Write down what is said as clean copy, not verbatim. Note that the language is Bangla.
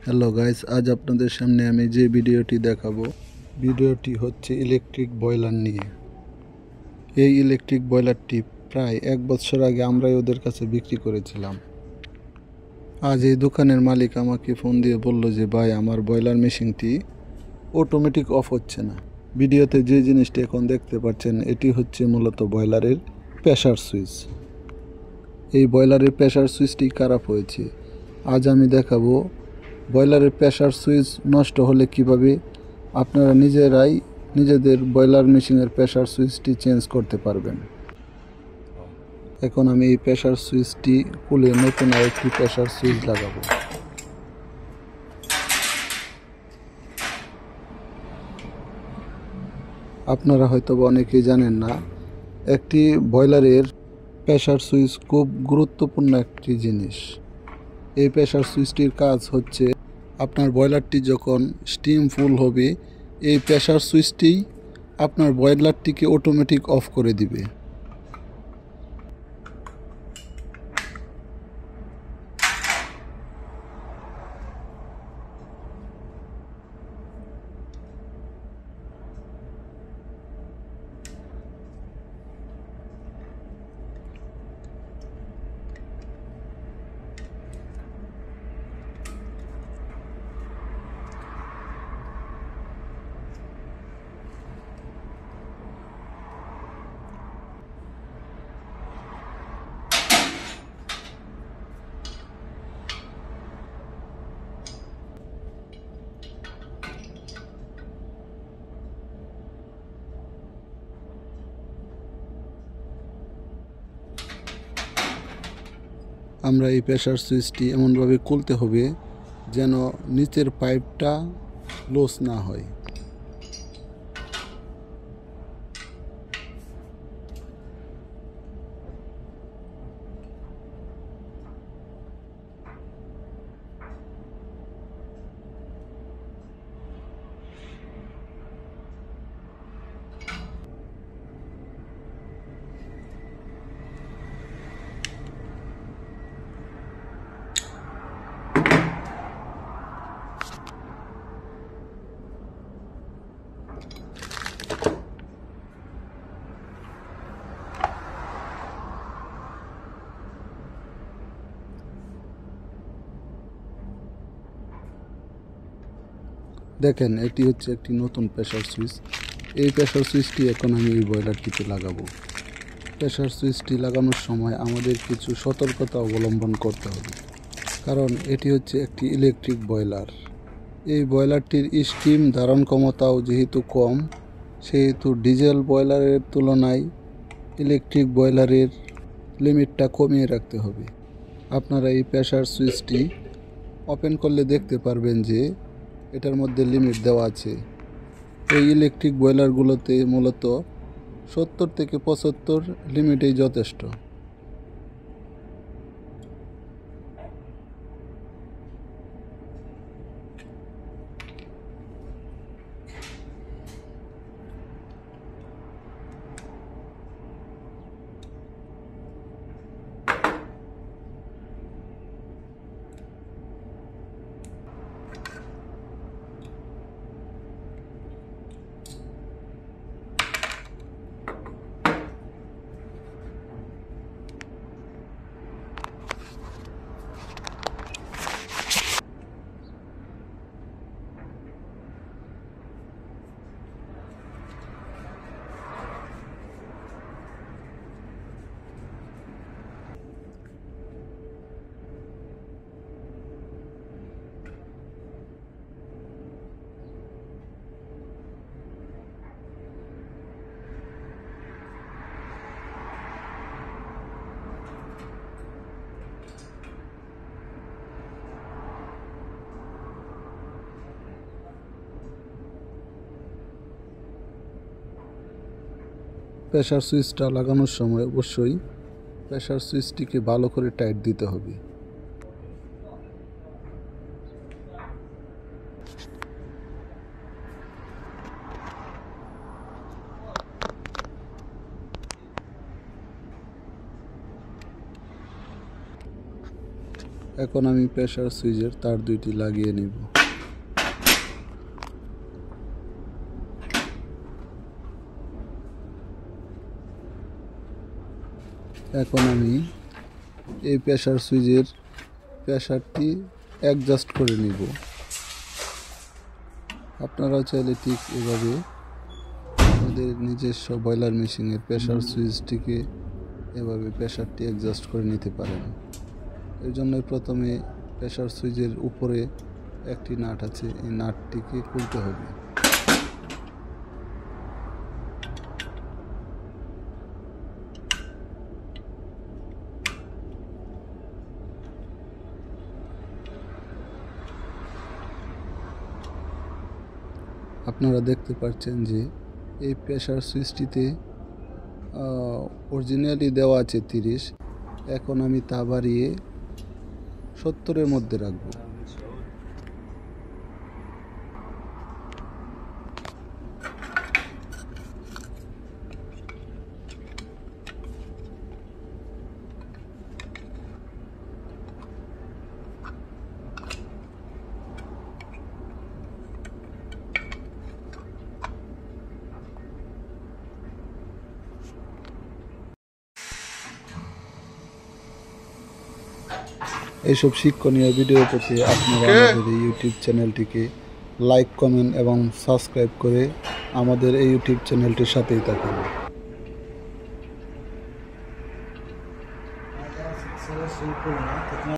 হ্যালো গাইস, আজ আপনাদের সামনে আমি যে ভিডিওটি দেখাবো, ভিডিওটি হচ্ছে ইলেকট্রিক বয়লার নিয়ে। এই ইলেকট্রিক বয়লারটি প্রায় 1 বছর আগে আমরাই ওদের কাছে বিক্রি করেছিলাম। আজ এই দোকানের মালিক আমাকে ফোন দিয়ে বলল যে ভাই, আমার বয়লার মেশিনটি অটোমেটিক অফ হচ্ছে না। ভিডিওতে যে জিনিসটি এখন দেখতে পাচ্ছেন, এটি হচ্ছে মূলত বয়লারের প্রেসার সুইচ। এই বয়লারের প্রেসার সুইচটি খারাপ হয়েছে। আজ আমি দেখাবো বয়লারের প্রেসার সুইচ নষ্ট হলে কিভাবে আপনারা নিজেরাই নিজেদের বয়লার মেশিনের প্রেসার সুইচটি চেঞ্জ করতে পারবেন। এখন আমি এই প্রেসার সুইচটি খুলে নতুন আরেকটি প্রেসার সুইচ লাগাবো। আপনারা হয়তো অনেকেই জানেন না, একটি বয়লারের প্রেসার সুইচ খুব গুরুত্বপূর্ণ একটি জিনিস। এই প্রেসার সুইচটির কাজ হচ্ছে, আপনার বয়লারটি যখন স্টিম ফুল হবে, এই প্রেসার সুইচটি আপনার বয়লারটিকে অটোমেটিক অফ করে দিবে। আমরা এই প্রেসার সুইচটি এমনভাবে খুলতে হবে যেন নিচের পাইপটা লস না হয়। দেখেন, এটি হচ্ছে একটি নতুন প্রেসার সুইচ। এই প্রেসার সুইচটি এখন আমি এই বয়লারটিতে লাগাবো। প্রেসার সুইচটি লাগানোর সময় আমাদের কিছু সতর্কতা অবলম্বন করতে হবে, কারণ এটি হচ্ছে একটি ইলেকট্রিক বয়লার। এই বয়লারটির স্টিম ধারণ ক্ষমতাও যেহেতু কম, সেহেতু ডিজেল বয়লারের তুলনায় ইলেকট্রিক বয়লারের লিমিটটা কমিয়ে রাখতে হবে। আপনারা এই প্রেসার সুইচটি ওপেন করলে দেখতে পারবেন যে এটার মধ্যে লিমিট দেওয়া আছে। এই ইলেকট্রিক বয়লারগুলোতে মূলত 70 থেকে 75 লিমিটেই যথেষ্ট। প্রেসার সুইচটা লাগানোর সময় অবশ্যই প্রেসার সুইচটিকে ভালো করে টাইট দিতে হবে। এখন আমি প্রেসার সুইচের তার দুইটি লাগিয়ে নিব। এখন আমি এই প্রেসার সুইচের প্রেসারটি অ্যাডজাস্ট করে নিব। আপনারা চাইলে ঠিক এভাবে আমাদের নিজস্ব বয়লার মেশিনের প্রেসার সুইচটিকে এভাবে প্রেসারটি অ্যাডজাস্ট করে নিতে পারেন। এর জন্য প্রথমে প্রেসার সুইচের উপরে একটি নাট আছে, এই নাটটিকে খুলতে হবে। আপনারা দেখতে পাচ্ছেন যে এই প্রেসার সুইচটিতে অরিজিনালি দেওয়া আছে 30। এখন আমি তা বাড়িয়ে 70-এর মধ্যে রাখব। এইসব শিক্ষণীয় ভিডিও পেতে আপনারা আমাদের এই ইউটিউব চ্যানেলটিকে লাইক, কমেন্ট এবং সাবস্ক্রাইব করে আমাদের এই ইউটিউব চ্যানেলটির সাথেই থাকুন।